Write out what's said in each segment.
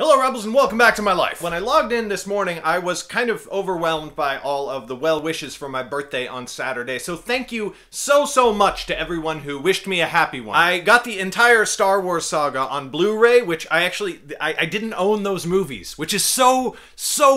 Hello Rebels and welcome back to my life. When I logged in this morning, I was kind of overwhelmed by all of the well wishes for my birthday on Saturday, so thank you so much to everyone who wished me a happy one. I got the entire Star Wars saga on Blu-ray, which I didn't own those movies, which is so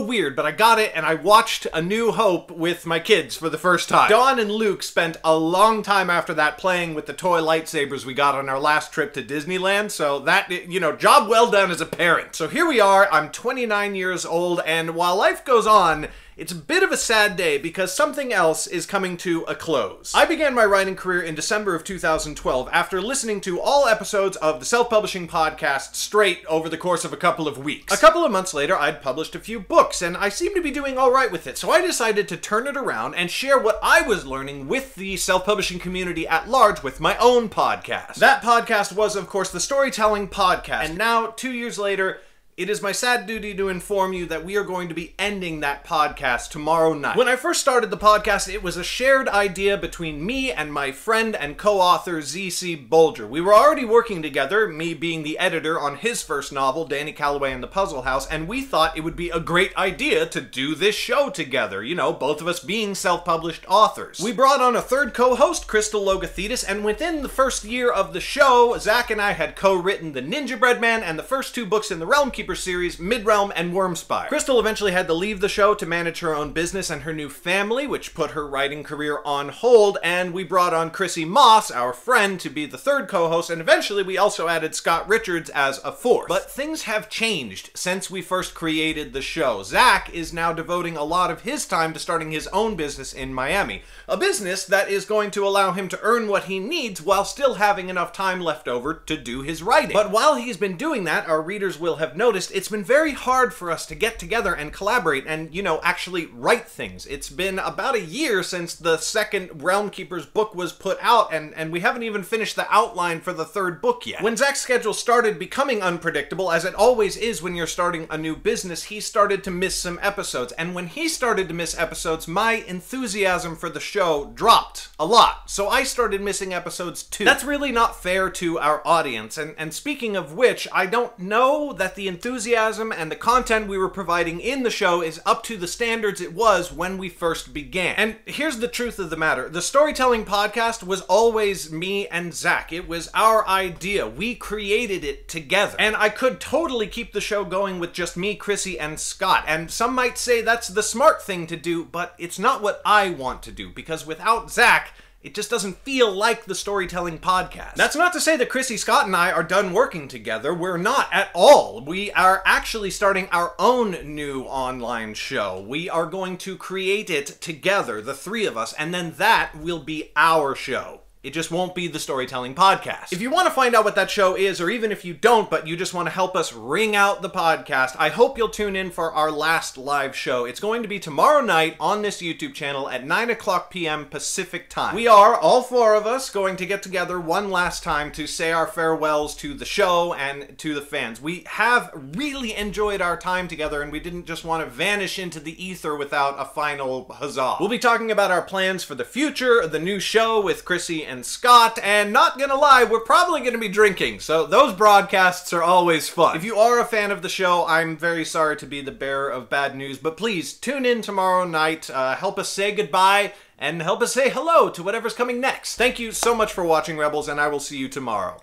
weird, but I got it and I watched A New Hope with my kids for the first time. Dawn and Luke spent a long time after that playing with the toy lightsabers we got on our last trip to Disneyland, so that, you know, job well done as a parent. So here we are, I'm 29 years old, and while life goes on, it's a bit of a sad day because something else is coming to a close. I began my writing career in December of 2012 after listening to all episodes of the self-publishing podcast straight over the course of a couple of weeks. A couple of months later, I'd published a few books, and I seemed to be doing all right with it, so I decided to turn it around and share what I was learning with the self-publishing community at large with my own podcast. That podcast was, of course, the Storytelling Podcast, and now, 2 years later, it is my sad duty to inform you that we are going to be ending that podcast tomorrow night. When I first started the podcast, it was a shared idea between me and my friend and co-author Z.C. Bolger. We were already working together, me being the editor on his first novel, Danny Calloway and the Puzzle House, and we thought it would be a great idea to do this show together, you know, both of us being self-published authors. We brought on a third co-host, Crystal Logothetis, and within the first year of the show, Zach and I had co-written The Ninjabread Man and the first two books in the Realm Keeper series, Midrealm and Wormspire. Crystal eventually had to leave the show to manage her own business and her new family, which put her writing career on hold, and we brought on Chrissy Moss, our friend, to be the third co-host, and eventually we also added Scott Richards as a fourth. But things have changed since we first created the show. Zach is now devoting a lot of his time to starting his own business in Miami. A business that is going to allow him to earn what he needs while still having enough time left over to do his writing. But while he's been doing that, our readers will have noticed it's been very hard for us to get together and collaborate and, you know, actually write things. It's been about a year since the second Realm Keeper's book was put out, and we haven't even finished the outline for the third book yet. When Zach's schedule started becoming unpredictable, as it always is when you're starting a new business, he started to miss some episodes. And when he started to miss episodes, my enthusiasm for the show dropped a lot. So I started missing episodes too. That's really not fair to our audience. And speaking of which, I don't know that the enthusiasm and the content we were providing in the show is up to the standards it was when we first began. And here's the truth of the matter. The Storytelling Podcast was always me and Zach. It was our idea. We created it together. And I could totally keep the show going with just me, Chrissy, and Scott. And some might say that's the smart thing to do, but it's not what I want to do, because without Zach, it just doesn't feel like the Storytelling Podcast. That's not to say that Chrissy, Scott, and I are done working together. We're not at all. We are actually starting our own new online show. We are going to create it together, the three of us, and then that will be our show. It just won't be the Storytelling Podcast. If you want to find out what that show is, or even if you don't, but you just want to help us ring out the podcast, I hope you'll tune in for our last live show. It's going to be tomorrow night on this YouTube channel at 9:00 p.m. Pacific time. We are, all four of us, going to get together one last time to say our farewells to the show and to the fans. We have really enjoyed our time together, and we didn't just want to vanish into the ether without a final huzzah. We'll be talking about our plans for the future, the new show with Chrissy and Scott, and not gonna lie, we're probably gonna be drinking, so those broadcasts are always fun. If you are a fan of the show, I'm very sorry to be the bearer of bad news, but please tune in tomorrow night, help us say goodbye, and help us say hello to whatever's coming next. Thank you so much for watching, Rebels, and I will see you tomorrow.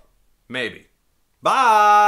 Maybe. Bye!